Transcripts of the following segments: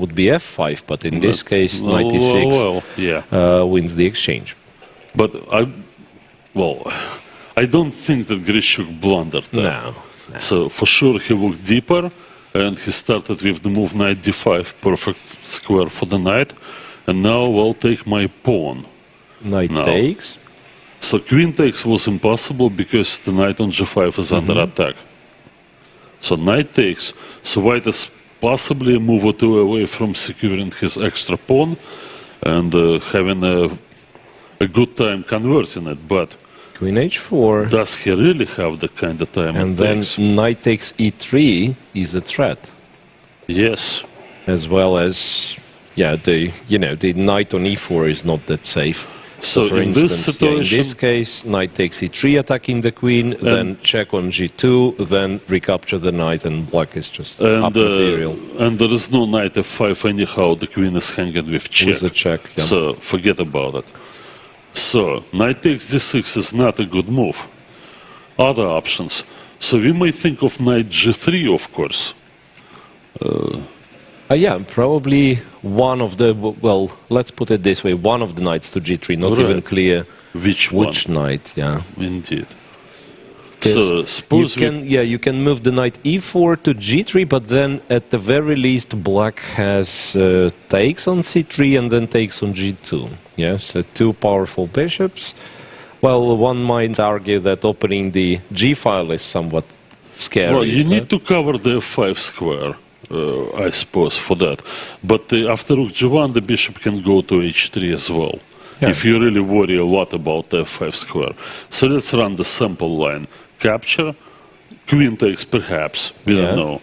would be f5, but in this case, knight e6 wins the exchange. But I don't think that Grishuk blundered that. No. So for sure he looked deeper, and he started with the move knight d5, perfect square for the knight. And now I'll take my pawn. Knight takes. So queen takes was impossible because the knight on g5 is under attack. So knight takes. So white is possibly a move or two away from securing his extra pawn and having a good time converting it. But Queen h4. Does he really have the kind of time and it then takes? knight takes e3 is a threat. Yes. As well as, the knight on e4 is not that safe. So for in instance, this situation, in this case, knight takes e3, attacking the queen, then check on g2, then recapture the knight, and black is just up material. And there is no knight f5 anyhow. The queen is hanging with check. With a check, yeah. So forget about it. So knight takes d6 is not a good move. Other options. So we may think of knight g3, of course. Probably one of the, let's put it this way, one of the knights to g3, not even clear which knight, Indeed. So suppose you can move the knight e4 to g3, but then at the very least black has takes on c3 and then takes on g2. So two powerful bishops. Well, one might argue that opening the g file is somewhat scary. Well, you need to cover the f5 square. I suppose, for that. But after rook g1, the bishop can go to h3 as well, if you really worry a lot about the f5 square. So let's run the sample line. Capture, queen takes perhaps, we don't know.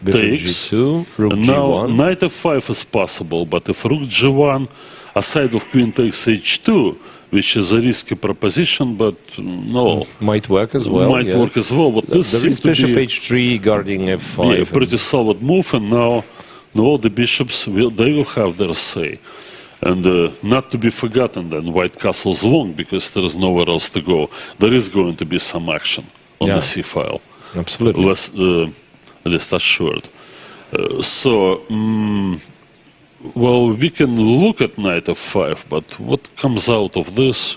Bishop Takes, g2, rook and now g1. knight f5 is possible, but if rook g1, aside of queen takes h2, which is a risky proposition, but no. Might work as well. Might work as well, but this there is seems to bishop be h3 guarding f5. a pretty solid move, and now all the bishops will have their say. And not to be forgotten, then white castle's long because there is nowhere else to go. There is going to be some action on the c file. Absolutely. Least assured. Well, we can look at knight f5, but what comes out of this,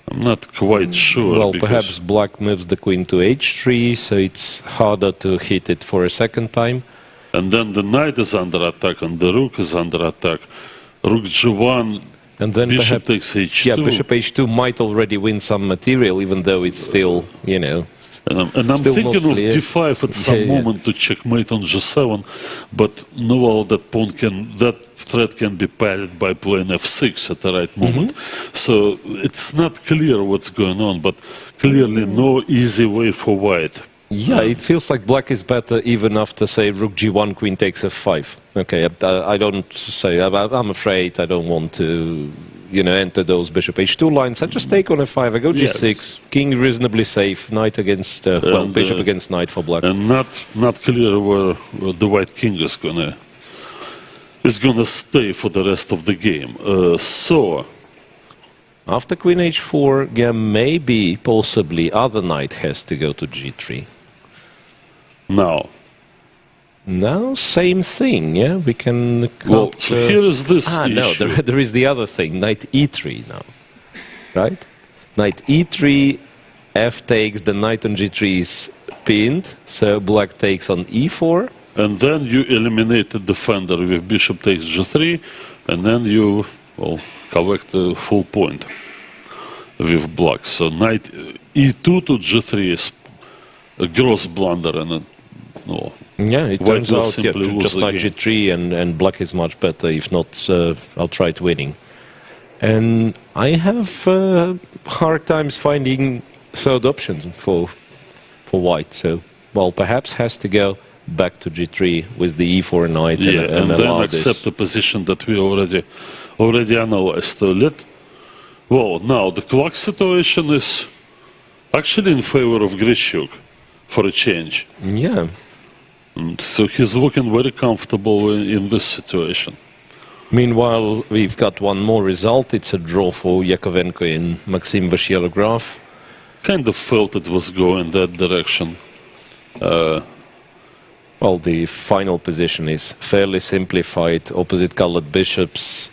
I'm not quite sure. Well, perhaps black moves the queen to h3, so it's harder to hit it for a second time. And then the knight is under attack, and the rook is under attack. Rook g1, and then bishop takes h2. Yeah, bishop h2 might already win some material, even though it's still, And I'm thinking of d5 at some moment to checkmate on g7, but that threat can be parried by playing f6 at the right moment. So it's not clear what's going on, but clearly no easy way for white. Yeah, it feels like black is better even after, say, rook g1, queen takes f5. Okay, I don't say, I'm afraid I don't want to, enter those bishop h2 lines. I just take on f5, I go g6, king reasonably safe, knight against, bishop against knight for black. And not clear where the white king is gonna stay for the rest of the game. After queen h4, maybe, possibly, other knight has to go to g3. Now, same thing, we can Well, so here is this issue. No, there is the other thing, knight e3 now, right? Knight e3, f takes, the knight on g3 is pinned, so black takes on e4. And then you eliminate the defender with bishop takes g3, and then you, collect a full point with black. So knight e2 to g3 is a gross blunder, and it turns out just knight g3 and black is much better. If not, I'll try it winning. And I have hard times finding third option for white. So, perhaps has to go back to g3 with the e4 knight and then accept the position that we already analyzed. Now the clock situation is actually in favor of Grishuk for a change. Yeah. So he's looking very comfortable in this situation. Meanwhile, we've got one more result. It's a draw for Yakovenko in Maxim Vachier-Lagrave. Kind of felt it was going that direction. Well, the final position is fairly simplified, opposite-colored bishops.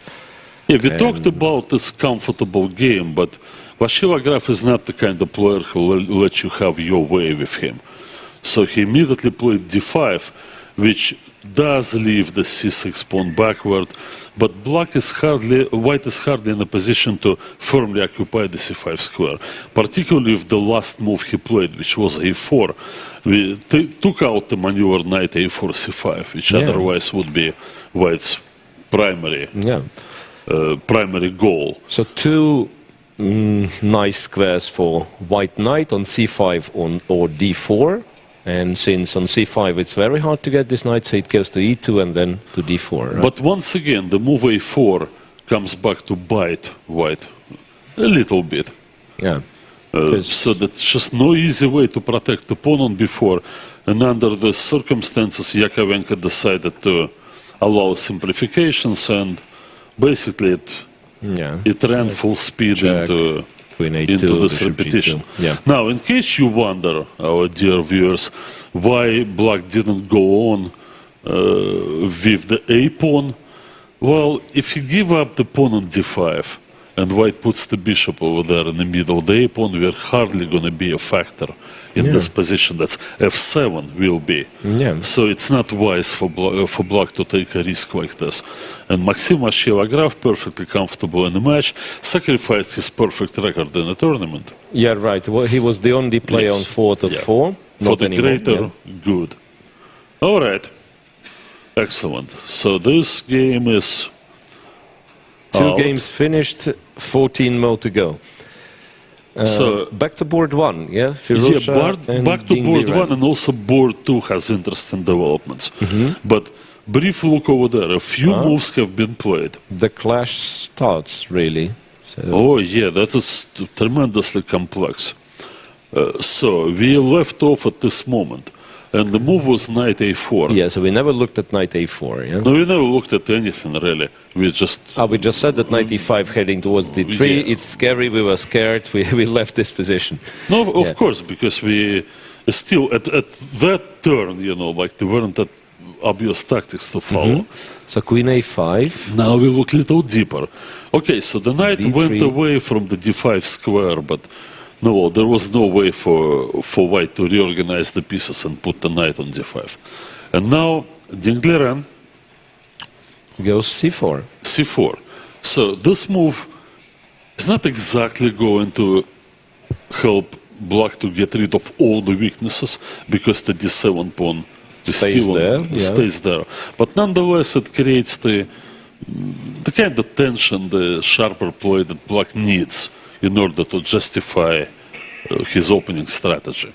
Yeah, we talked about this comfortable game, but Vasilij Graf is not the kind of player who will let you have your way with him. So he immediately played d5, which does leave the c6 pawn backward, but white is hardly in a position to firmly occupy the c5 square, particularly with the last move he played, which was a4. We took out the maneuver knight a4 c5, which otherwise would be white's primary goal. So two nice squares for white knight on c5 or d4. And since on c5 it's very hard to get this knight, so it goes to e2 and then to d4. Right? But once again, the move a4 comes back to bite white a little bit. Yeah. So that's just no easy way to protect the pawn on b4. And under the circumstances, Yakovenko decided to allow simplifications, and basically it ran full speed into this repetition. Yeah. Now, in case you wonder, our dear viewers, why black didn't go on with the a pawn, well, if you give up the pawn on d5 and white puts the bishop over there in the middle, the a pawn will hardly going to be a factor in this position. That's f7 will be. So it's not wise for black to take a risk like this. And Maxim Vasilij Graf, perfectly comfortable in the match, sacrificed his perfect record in the tournament. Yeah, right. Well, he was the only player on 4-4. For the greater good. All right. Excellent. So this game is two games finished, 14 more to go. So back to board one, Firouzja back to board one, and also board two has interesting developments. But brief look over there. A few moves have been played. The clash starts really. So. Oh yeah, that is tremendously complex. So we left off at this moment. And the move was knight a4. Yeah, so we never looked at knight a4, yeah? No, we never looked at anything, really. We just said that knight e5 heading towards d3. Yeah. It's scary, we were scared, we left this position. No, of course, because we still, at that turn, like there weren't that obvious tactics to follow. So queen a5. Now we look a little deeper. Okay, so the knight went away from the d5 square, but no, there was no way for white to reorganize the pieces and put the knight on d5. And now Liren goes c4. c4. So this move is not exactly going to help black to get rid of all the weaknesses, because the d7 pawn stays there. But nonetheless, it creates the kind of tension, the sharper play that black needs in order to justify his opening strategy.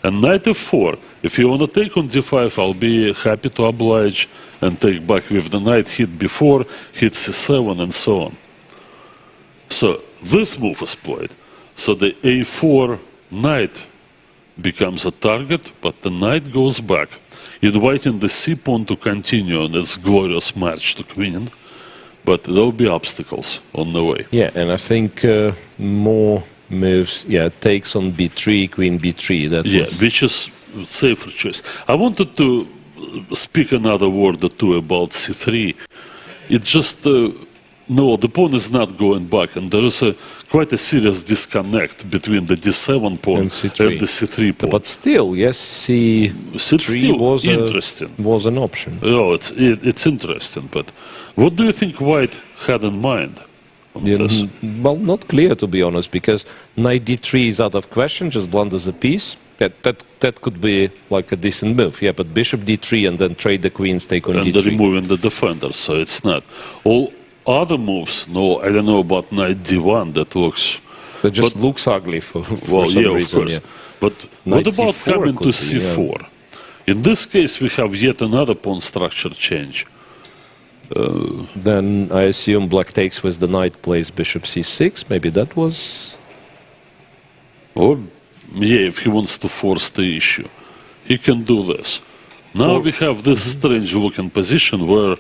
And knight f4, if you want to take on d5, I'll be happy to oblige and take back with the knight, hit b4, hit c7, and so on. So this move is played. So the a4 knight becomes a target, but the knight goes back, inviting the c pawn to continue on its glorious march to queen. But there will be obstacles on the way. Yeah, and I think more moves, takes on b3, queen b3. Which is a safer choice. I wanted to speak another word or two about c3. It just, no, the pawn is not going back, and there is quite a serious disconnect between the d7 pawn and the c3 pawn. But still, yes, c3 was interesting. Was an option. Oh, it's interesting, but what do you think white had in mind? Well, not clear, to be honest, because knight d3 is out of question, just blunders a piece. That could be like a decent move, but bishop d3 and then trade the queens, take on d3. And removing the defender, so it's not. All other moves, no, I don't know about knight d1, that looks... That just looks ugly for some reason. Of course. But what about coming to c4? In this case, we have yet another pawn structure change. Then I assume black takes with the knight, plays bishop c6. Maybe that was... Or, if he wants to force the issue, he can do this. Now we have this strange-looking position where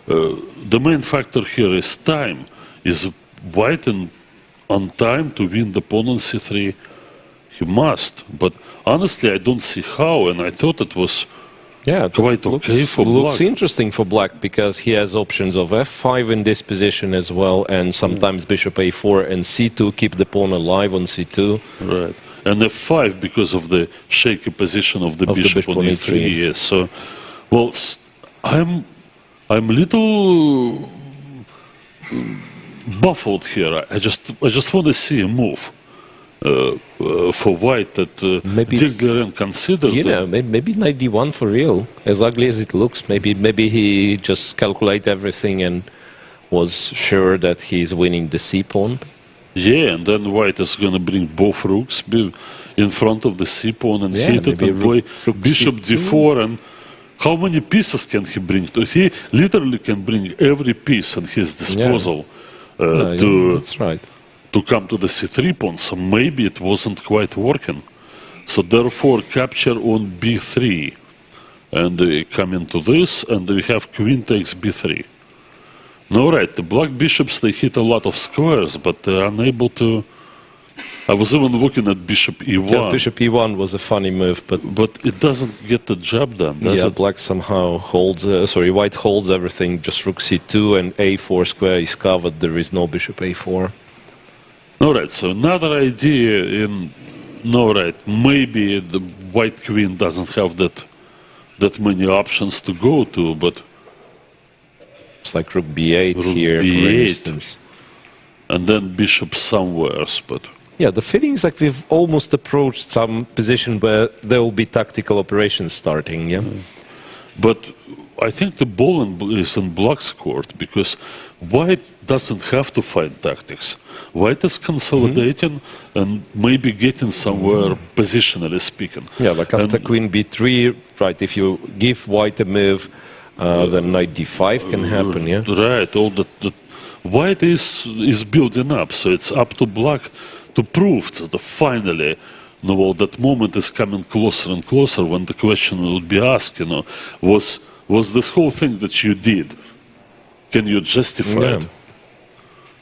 the main factor here is time. Is white on time to win the pawn on c3? He must. But honestly, I don't see how, and I thought it was Yeah, quite okay for black. Looks interesting for black because he has options of f5 in this position as well, and sometimes bishop a4 and c2 keep the pawn alive on c2. Right, and f5 because of the shaky position of the bishop on e3. Yes. So, well, I'm little baffled here. I just want to see a move. For white that Rd.3.1 considered. Yeah, maybe knight d1 for real. As ugly as it looks, maybe he just calculated everything and was sure that he's winning the c pawn. Yeah, and then white is going to bring both rooks in front of the c pawn and hit it and play bishop d4. And how many pieces can he bring? He literally can bring every piece at his disposal that's right. To come to the c3 pawn, so maybe it wasn't quite working. So therefore, capture on b3. And we come into this, and we have queen takes b3. Now, right, the black bishops, they hit a lot of squares, but they're unable to... I was even looking at bishop e1. Yeah, bishop e1 was a funny move, but it doesn't get the job done, does it? Black somehow holds... white holds everything, just rook c2 and a4 square is covered. There is no bishop a4. All right, so another idea maybe the white queen doesn't have that many options to go to, but... It's like rook b8 here, for instance. And then bishop somewhere, but... Yeah, the feeling is like we've almost approached some position where there will be tactical operations starting, yeah? But I think the ball is in black's court, because white doesn't have to find tactics. White is consolidating and maybe getting somewhere, positionally speaking. Yeah, like after queen b3, right, if you give white a move, then knight d5 can happen, yeah? Right, all that white is building up, so it's up to black to prove that finally, that moment is coming closer and closer when the question would be asked, was this whole thing that you did, can you justify it?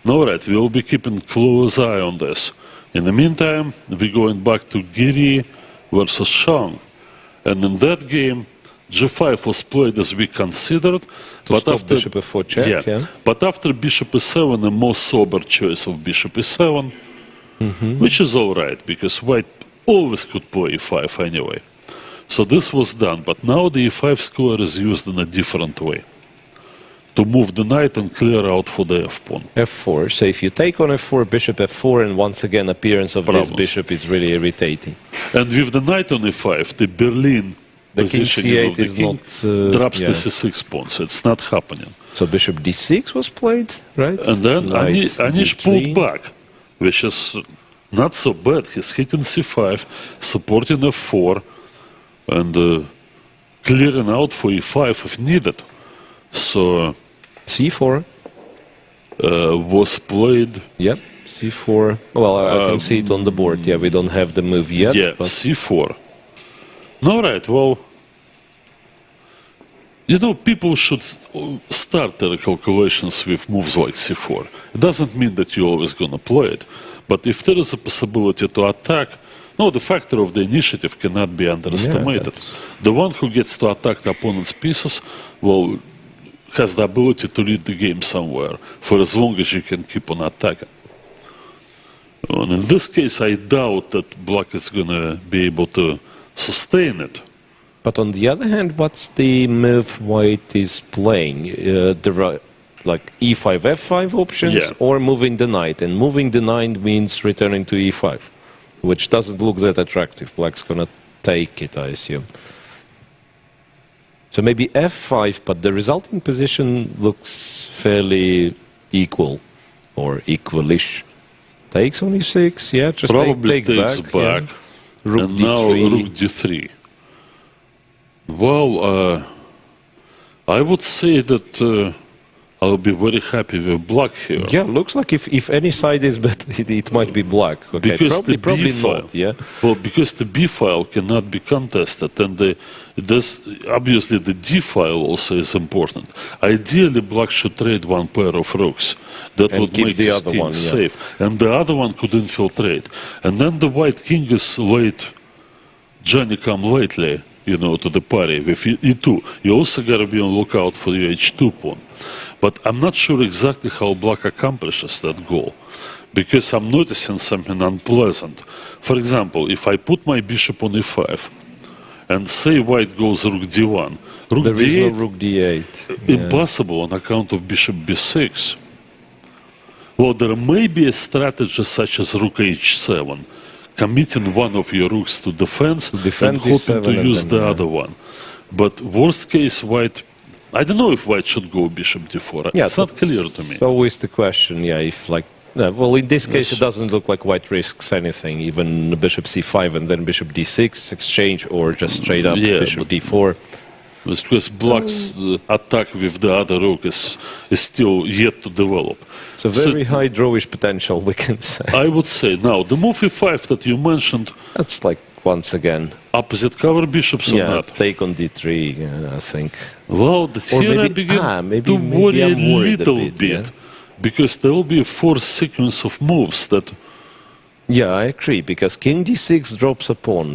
All right, we will be keeping close eye on this. In the meantime, we're going back to Giri versus Shang. And in that game, g5 was played as we considered. But after bishop f4 check, yeah. But after bishop e7, a more sober choice of bishop e7, which is all right, because white always could play e5 anyway. So this was done, but now the e5 square is used in a different way. To move the knight and clear out for the f-pawn. f4, so if you take on f4, bishop f4, and once again appearance of this bishop is really irritating. And with the knight on e5, the Berlin positioning of the king drops the c6 pawn, so it's not happening. So bishop d6 was played, right? And then Anish pulled back, which is not so bad. He's hitting c5, supporting f4, and clearing out for e5 if needed. So c4 was played. Yep, c4. Well, I can see it on the board. Yeah, we don't have the move yet. Yeah, but c4. All right, well, people should start their calculations with moves like c4. It doesn't mean that you're always going to play it. But if there is a possibility to attack, the factor of the initiative cannot be underestimated. The one who gets to attack the opponent's pieces, has the ability to lead the game somewhere for as long as you can keep on attacking. And in this case, I doubt that black is going to be able to sustain it. But on the other hand, what's the move white is playing? Like e5, f5 options, or moving the knight? And moving the knight means returning to e5, which doesn't look that attractive. Black's going to take it, I assume. So maybe f5, but the resulting position looks fairly equal, or equalish. Takes on e6, yeah, just probably takes back. Yeah. Rook and d3. Now rook d3. Well, I would say that I'll be very happy with black here. Yeah, looks like if any side is better, it might be black. Okay, because probably not, yeah. Well, because the b file cannot be contested, and obviously the d file also is important. Ideally, black should trade one pair of rooks. That would make his king safe, and the other one could infiltrate. And then the white king is late, Johnny come lately to the party with e2. You also got to be on lookout for your h2 pawn. But I'm not sure exactly how black accomplishes that goal, because I'm noticing something unpleasant. For example, if I put my bishop on e5, and say white goes rook d1, rook there d8, is no rook d8. Impossible on account of bishop b6. Well, there may be a strategy such as rook h7, committing one of your rooks to defense and hoping to use the other one. But worst case, white, I don't know if white should go bishop d4. It's not clear to me. Always the question, if well, in this case, it doesn't look like white risks anything, even bishop c5 and then bishop d6 exchange, or just straight up bishop d4. It's because black's attack with the other rook is still yet to develop. So very high drawish potential, we can say. I would say. Now, the move e5 that you mentioned... That's like, once again... Opposite cover bishops or not? Take on d3, I think. Well, here I begin to worry a little bit. Because there will be a fourth sequence of moves that... Yeah, I agree, because king d6 drops a pawn,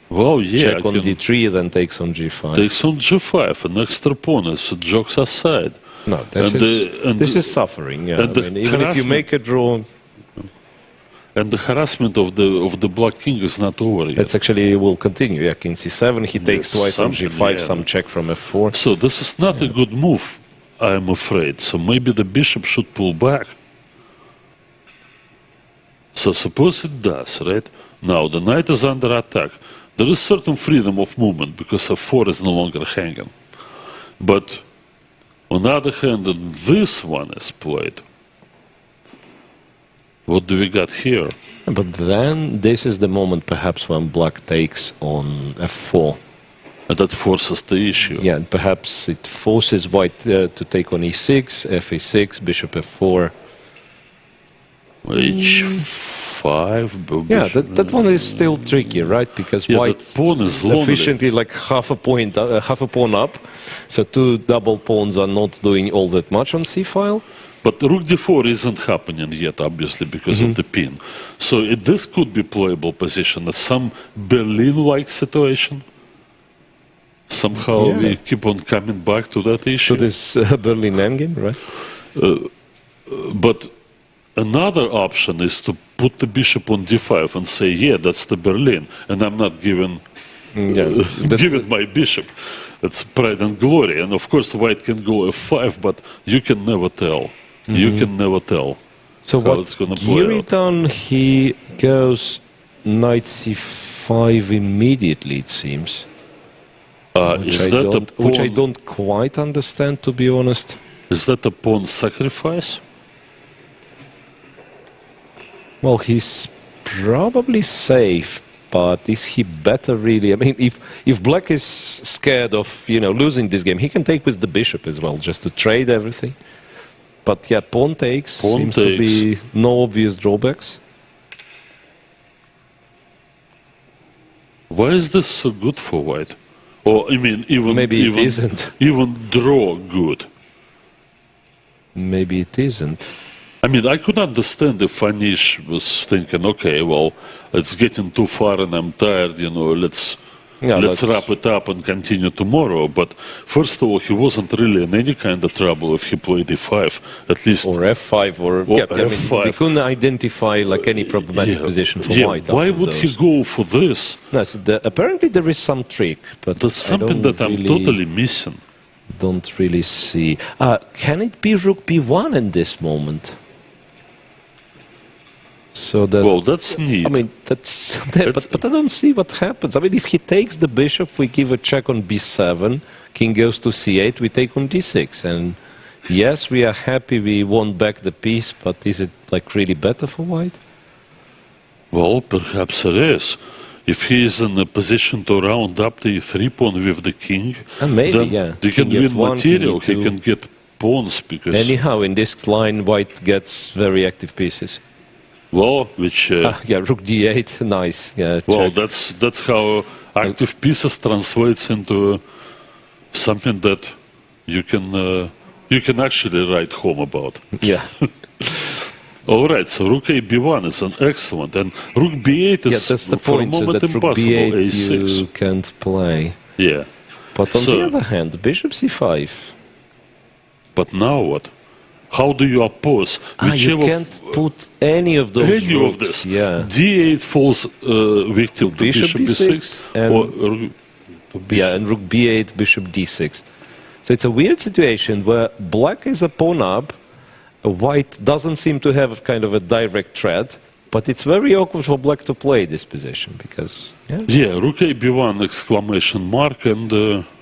Well, check on d3, then takes on g5. Takes on g5, an extra pawn, it jokes aside. No, this is suffering, even if you make a draw... And the harassment of the black king is not over yet. It's actually will continue, king c7, he takes twice on g5, some check from f4. So this is not a good move, I am afraid. So maybe the bishop should pull back. So suppose it does, right? Now the knight is under attack. There is certain freedom of movement because f4 is no longer hanging. But on the other hand, this one is played. What do we got here? But then this is the moment perhaps when black takes on f4. And that forces the issue. Yeah, and perhaps it forces white to take on e6, f6, bishop f4. h5. Yeah, that one is still tricky, right? Because white pawn is efficiently like half a pawn up. So two double pawns are not doing all that much on c-file. But rook d4 isn't happening yet, obviously, because of the pin. So this could be playable position, some Berlin-like situation. Somehow we keep on coming back to that issue. To this Berlin endgame, right? But another option is to put the bishop on d5 and say, yeah, that's the Berlin, and I'm not giving my bishop. It's pride and glory. And of course, white can go f5, but you can never tell. You can never tell so how it's going to play out. Done, he goes knight c5 immediately, it seems. Which I don't quite understand, to be honest. Is that a pawn sacrifice? Well, he's probably safe, but is he better really? I mean, if black is scared of losing this game, he can take with the bishop as well, just to trade everything. But yeah, pawn takes. Seems to be no obvious drawbacks. Why is this so good for white? Or I mean, maybe it isn't. Even draw good. Maybe it isn't. I mean, I could understand if Anish was thinking, okay, well, it's getting too far and I'm tired, let's wrap it up and continue tomorrow. But first of all, he wasn't really in any kind of trouble if he played e5, at least. Or f5, or f5. I mean, we couldn't identify any problematic position for white. Why would he go for this? No, so apparently there is some trick, but that's something that I'm totally missing. Don't really see. Can it be rook b1 in this moment? So that's neat. I mean, that's there, but I don't see what happens. I mean, if he takes the bishop, we give a check on b7, king goes to c8, we take on d6. And yes, we are happy we won back the piece, but is it really better for white? Well, perhaps it is. If he is in a position to round up the e3 pawn with the king, maybe, then he can win material, he can get pawns. Because anyhow, in this line, white gets very active pieces. Well, which... rook d8, nice. Yeah, well, that's how active pieces translates into something that you can actually write home about. Yeah. All right, so rook a b1 is an excellent, and rook b8 is that's the for point, a moment that rook impossible. b8 a6 you can't play. Yeah. But on the other hand, bishop c5. But now what? How do you oppose? You can't put any of those any rooks. Of this. Yeah. d8 falls victim to bishop b6, and rook b8, bishop d6. So it's a weird situation where black is a pawn up, white doesn't seem to have kind of a direct threat, but it's very awkward for black to play this position because... rook a b1 exclamation mark, and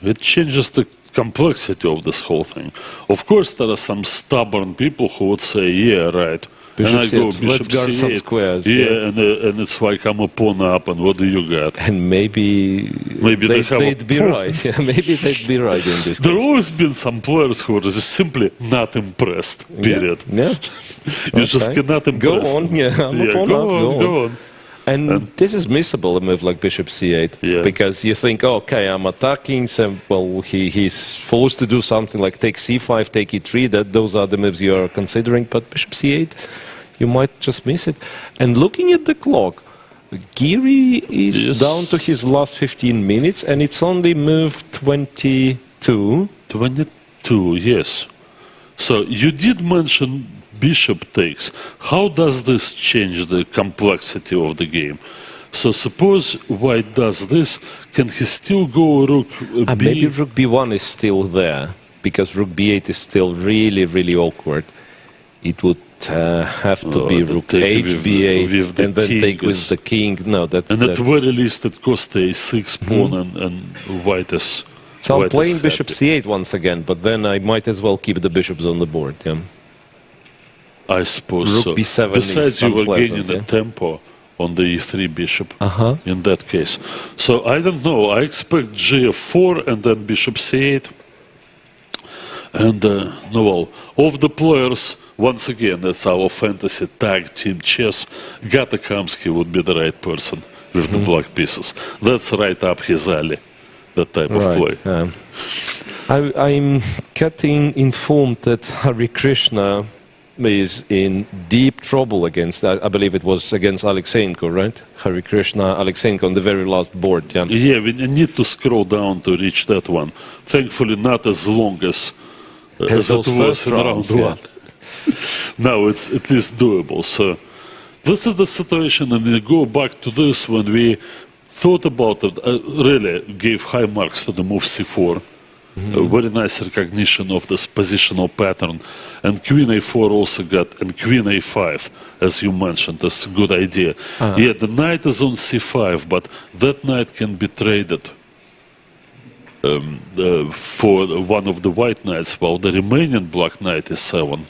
it changes the complexity of this whole thing. Of course, there are some stubborn people who would say, yeah, right. Bishop and I go bishop let's guard c8. some squares. And it's like I'm a pawn up, and what do you got? And maybe they'd be right. Yeah, maybe they'd be right in this There case. always been some players who are just simply not impressed, period. Yeah. You just cannot impress Go on, them. I'm a pawn up, go on. And this is missable, a move like bishop c8, because you think, okay, I'm attacking, so, well, he's forced to do something like take c5, take e3, those are the moves you are considering, but bishop c8, you might just miss it. And looking at the clock, Giri is down to his last 15 minutes, and it's only move 22. 22, yes. So you did mention bishop takes. How does this change the complexity of the game? So suppose white does this, can he still go rook b? Maybe rook b1 is still there, because rook b8 is still really, really awkward. It would have to be rook h b8 and then take with the king. No, that's... And at very least it costs a6 pawn and white is... So I'm playing bishop c8 once again, but then I might as well keep the bishops on the board. Yeah. I suppose rook so. b7 Besides, you were gaining the tempo on the e3 bishop in that case. So I don't know. I expect gf4 and then bishop c8. And of the players, once again, that's our fantasy tag team chess. Gatakamsky would be the right person with the black pieces. That's right up his alley, that type of play. I'm getting informed that Hare Krishna is in deep trouble against, I believe it was against Alexeyenko, right? Hare Krishna, Alexeyenko on the very last board. Yeah, we need to scroll down to reach that one. Thankfully, not as long as it was in round one. Now it's at least doable. So this is the situation, and we go back to this when we thought about it, really gave high marks to the move c4. A very nice recognition of this positional pattern. And queen a4 also got, and queen a5, as you mentioned, that's a good idea. Yeah, the knight is on c5, but that knight can be traded for one of the white knights, while the remaining black knight is 7.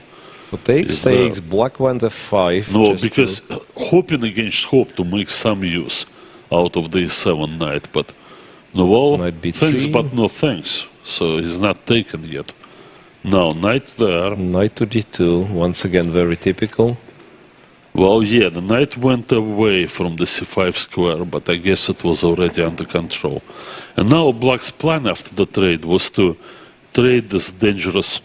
So takes, black went f5. No, because hoping against hope to make some use out of the e7 knight, but no, well, thanks, but no thanks. So he's not taken yet. Now, knight there. Knight to d2, once again very typical. Well, yeah, the knight went away from the c5 square, but I guess it was already under control. And now black's plan after the trade was to trade this dangerous...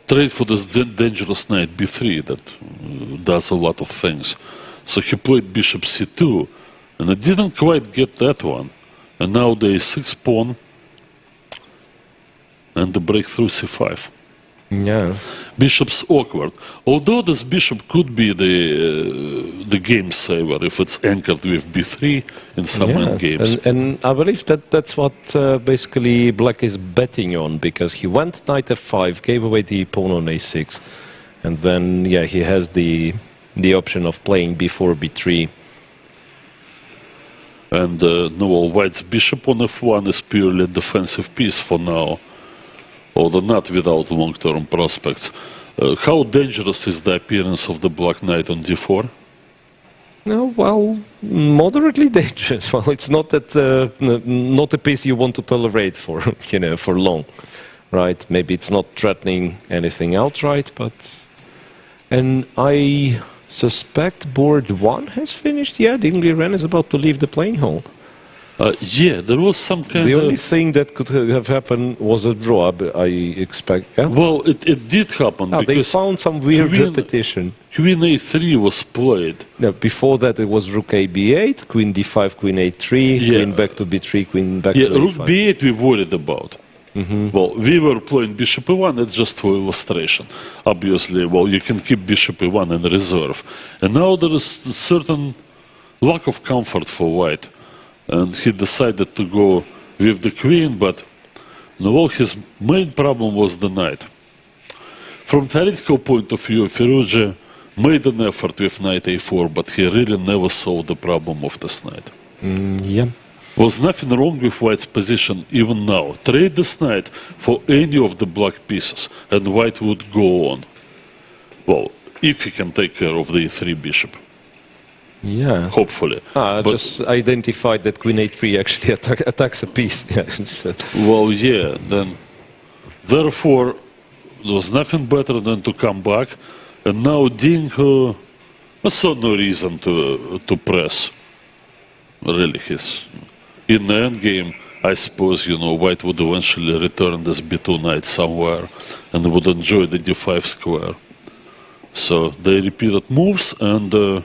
Trade for this dangerous knight b3 that does a lot of things. So he played bishop c2, and it didn't quite get that one. And now the a6 pawn and the breakthrough c5. Yeah. Bishop's awkward. Although this bishop could be the game saver if it's anchored with b3 in some endgames. And I believe that's what basically black is betting on, because he went knight f5, gave away the pawn on a6, and then he has the option of playing b4, b3. And white's bishop on f1 is purely a defensive piece for now, although not without long-term prospects. How dangerous is the appearance of the black knight on d4? No, well, moderately dangerous. Well, it's not that not a piece you want to tolerate for for long, right? Maybe it's not threatening anything outright, but and I suspect board 1 has finished. Yeah, Liren is about to leave the playing hall. Yeah, there was some kind The of... only thing that could have happened was a draw, I expect. Yeah? Well, it did happen because... They found some weird repetition. Queen a3 was played. No, before that it was rook a b8, queen d5, queen a3, queen back to b3, queen back to a5. Rook b8 we worried about. Well, we were playing bishop e1, it's just for illustration. Obviously, well, you can keep bishop e1 in reserve. And now there is certain lack of comfort for white. And he decided to go with the queen, but well, his main problem was the knight. From theoretical point of view, Firouzja made an effort with knight a4, but he really never saw the problem of this knight. Yeah. Was nothing wrong with white's position even now. Trade this knight for any of the black pieces, and white would go on. Well, if he can take care of the e3 bishop. Yeah. Hopefully. Just identified that queen a3 actually attacks a piece. Well, yeah, then... Therefore, there was nothing better than to come back, and now Ding saw no reason to press. Really, in the end game, I suppose, white would eventually return this b2 knight somewhere and would enjoy the d5 square. So they repeated moves, and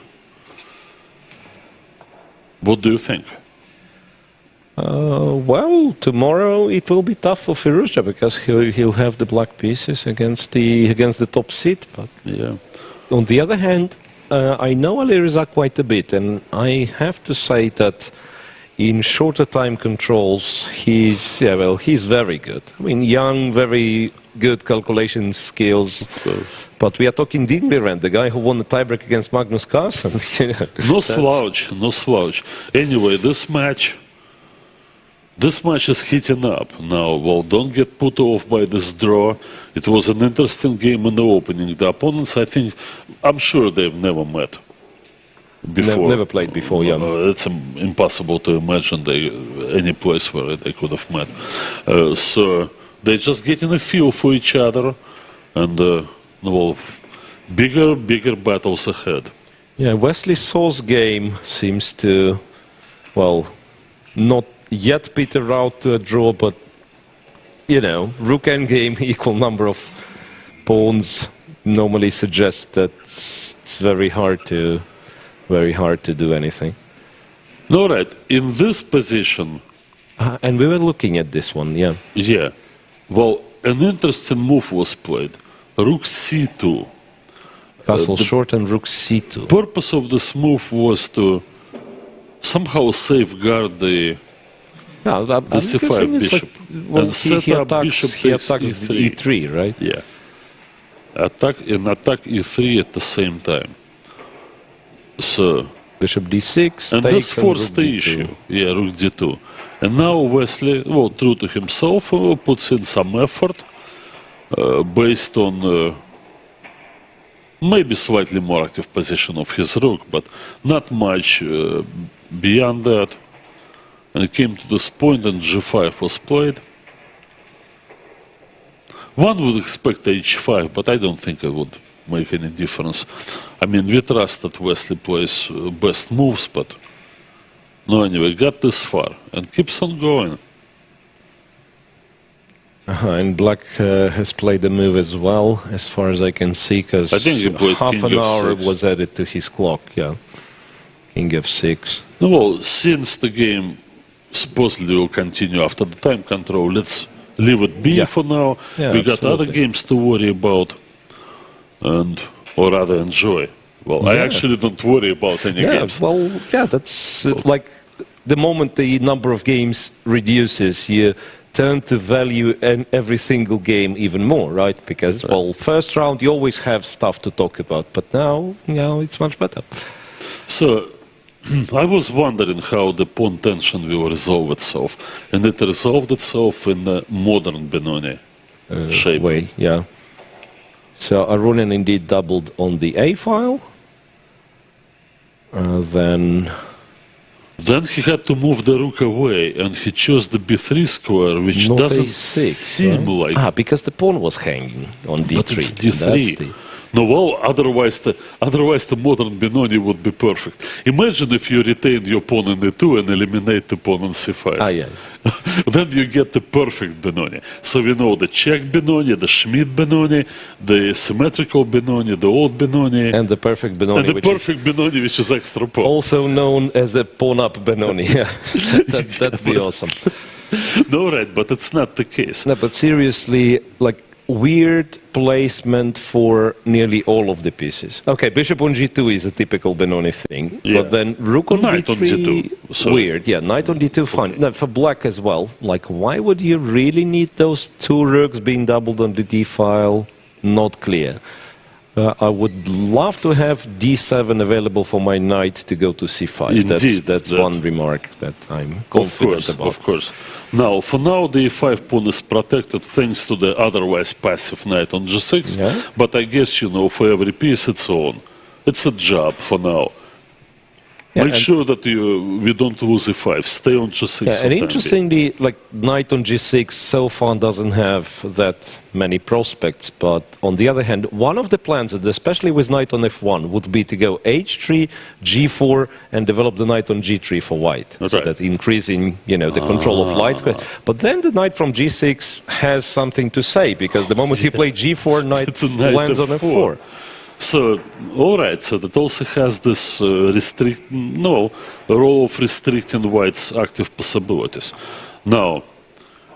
what do you think? Well, tomorrow it will be tough for Firouzja because he'll have the black pieces against the top seat. But yeah. On the other hand, I know Alireza quite a bit, and I have to say that in shorter time controls, he's very good. I mean, young, very good calculation skills. But we are talking Liren, the guy who won the tiebreak against Magnus Carlsen. No slouch. Anyway, this match is heating up now. Well, don't get put off by this draw. It was an interesting game in the opening. The opponents, I'm sure they've never met before. Never played before, yeah. It's impossible to imagine any place where they could have met. So they're just getting a feel for each other, and bigger battles ahead. Yeah, Wesley Sau's game seems to, not yet peter out to a draw, but rook endgame, equal number of pawns normally suggests that it's very hard to do anything. All right, in this position... and we were looking at this one, yeah. Yeah. Well, an interesting move was played. Rook c2. Castle short and rook c2. The purpose of this move was to somehow safeguard the c5 bishop. And set up bishop e3, right? Yeah. Attack e3 at the same time. So bishop d6, and this forced the issue. Yeah, rook d2. And now Wesley, true to himself, puts in some effort based on maybe slightly more active position of his rook, but not much beyond that. And it came to this point, and g5 was played. One would expect h5, but I don't think it would make any difference. I mean, we trust that Wesley plays best moves, but no, anyway, got this far and keeps on going. And Black has played the move as well, as far as I can see, because half an hour was added to his clock, yeah. King f6. Well, since the game supposedly will continue after the time control, let's leave it be for now. Yeah, we got other games to worry about, or rather enjoy. Well, I actually don't worry about any games. Well, that's like the moment the number of games reduces, you turn to value every single game even more, right? Because, first round you always have stuff to talk about, but now, it's much better. So, I was wondering how the pawn tension will resolve itself, and it resolved itself in the modern Benoni shape. Way, yeah. So Arunen indeed doubled on the A file. Then he had to move the rook away, and he chose the b3 square, which doesn't seem like... because the pawn was hanging on d3. But it's d3. No, well, otherwise the modern Benoni would be perfect. Imagine if you retain your pawn in e2 and eliminate the pawn on c5. Yeah. Then you get the perfect Benoni. So we know the Czech Benoni, the Schmidt Benoni, the symmetrical Benoni, the old Benoni. And the perfect Benoni. And the perfect Benoni, which is extra pawn. Also known as the pawn-up Benoni. Yeah. That'd be awesome. No, right, but it's not the case. No, but seriously, like, weird placement for nearly all of the pieces. Okay, bishop on g2 is a typical Benoni thing, but then rook on knight b3, on g2. Weird. Yeah, knight on d2, fine. Okay. No, for black as well, like, why would you really need those two rooks being doubled on the d file? Not clear. I would love to have d7 available for my knight to go to c5. Indeed, that's one remark that I'm confident about. Of course. Now, for now, the e5 pawn is protected thanks to the otherwise passive knight on g6. Yeah. But I guess, for every piece its own. It's a job for now. Yeah, Make sure that we don't lose e5. Stay on g6. Yeah, and interestingly, like, knight on g6 so far doesn't have that many prospects. But on the other hand, one of the plans, especially with knight on f1, would be to go h3, g4, and develop the knight on g3 for white. That's so right. that increasing, the control of light square. But then the knight from g6 has something to say, because the moment you play g4, knight lands on f4. So, all right, so that also has this role of restricting white's active possibilities. Now,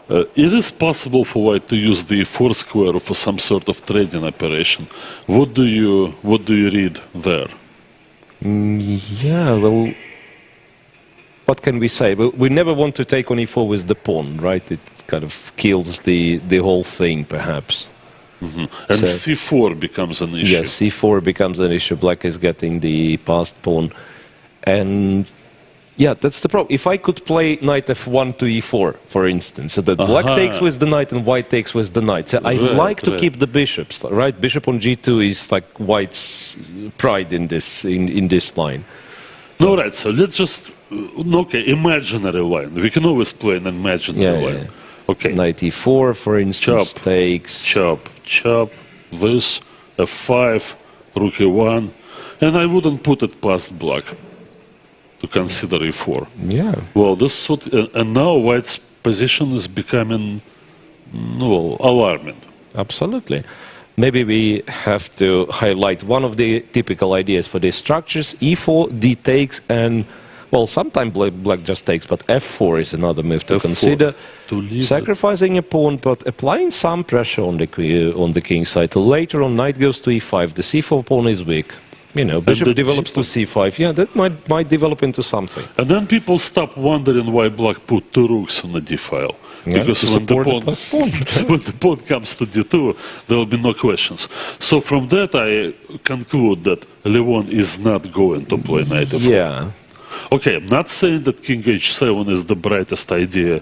it is possible for white to use the e4 square for some sort of trading operation. What do you read there? Yeah, well, what can we say? We never want to take on e4 with the pawn, right? It kind of kills the whole thing, perhaps. Mm-hmm. And so, c4 becomes an issue. Yes, c4 becomes an issue. Black is getting the passed pawn. And yeah, that's the problem. If I could play knight f1 to e4, for instance, so that black takes with the knight and white takes with the knight. So I'd like to keep the bishops, right? Bishop on g2 is like white's pride in this line. No, right, so let's just, imaginary line. We can always play an imaginary line. Yeah. Okay. Knight e4, for instance, takes... Chop, this, f5, rook e1, and I wouldn't put it past black to consider e4. Yeah. Well, this is what, and now white's position is becoming, alarming. Absolutely. Maybe we have to highlight one of the typical ideas for these structures. e4, d takes, and, well, sometimes black just takes, but f4 is another move to consider. Sacrificing a pawn, but applying some pressure on the king side. Later on, knight goes to e5. The c4 pawn is weak. Bishop develops to c5. Yeah, that might develop into something. And then people stop wondering why black put two rooks on the d file. Yeah, because when the pawn comes to d2, there will be no questions. So from that, I conclude that Levon is not going to play knight f4. Yeah. Okay, I'm not saying that king h7 is the brightest idea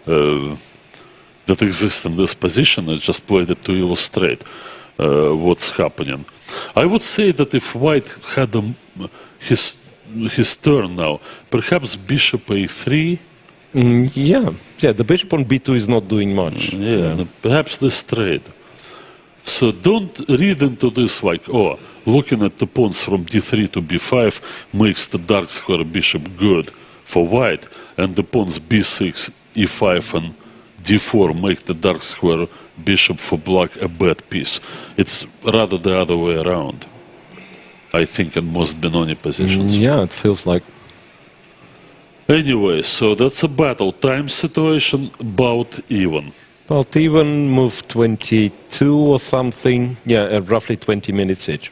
that exists in this position. I just played it to illustrate what's happening. I would say that if white had his turn now, perhaps bishop a3. Yeah, the bishop on b2 is not doing much. Perhaps this trade. So don't read into this like, looking at the pawns from d3 to b5 makes the dark square bishop good for white, and the pawns b6, e5, and d4 make the dark square bishop for black a bad piece. It's rather the other way around, I think, in most Benoni positions. Yeah, it feels like. Anyway, so that's a battle time situation, about even. About even, move 22 or something. Yeah, roughly 20 minutes each.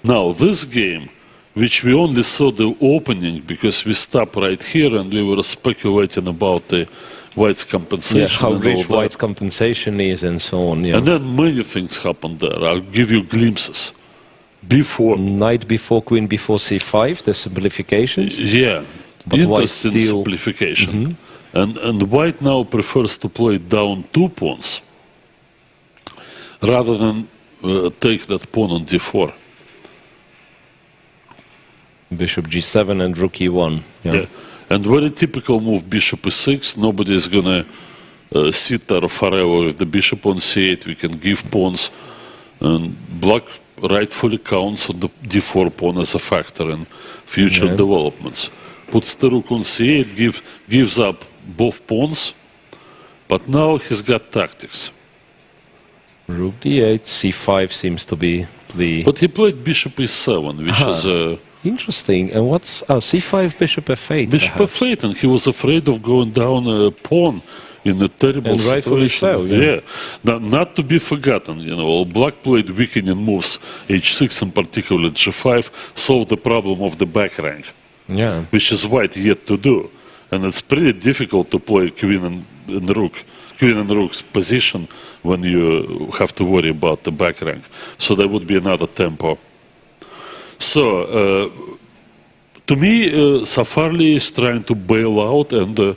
Now, this game, which we only saw the opening because we stopped right here and we were speculating about the white's compensation. Yeah, how rich white's compensation is and so on. Yeah. And then many things happened there. I'll give you glimpses. Before knight before queen before c5, the simplifications. Yeah, but interesting simplification. Mm-hmm. And white now prefers to play down two pawns rather than take that pawn on d4. Bishop g7 and rook e1. Yeah. And very typical move, bishop e6. Nobody is going to sit there forever with the bishop on c8. We can give pawns. And black rightfully counts on the d4 pawn as a factor in future developments. Puts the rook on c8, gives up both pawns, but now he's got tactics. Rook d8, c5 seems to be the... But he played bishop e7, which is... Interesting. And what's c5, bishop f8? Bishop f8, and he was afraid of going down a pawn in a terrible situation. Rightfully so, yeah. Not to be forgotten, Black played weakening moves, h6 and particularly g5, solved the problem of the back rank, which is White yet to do. And it's pretty difficult to play queen and rook's position when you have to worry about the back rank. So that would be another tempo. So, to me, Safarli is trying to bail out and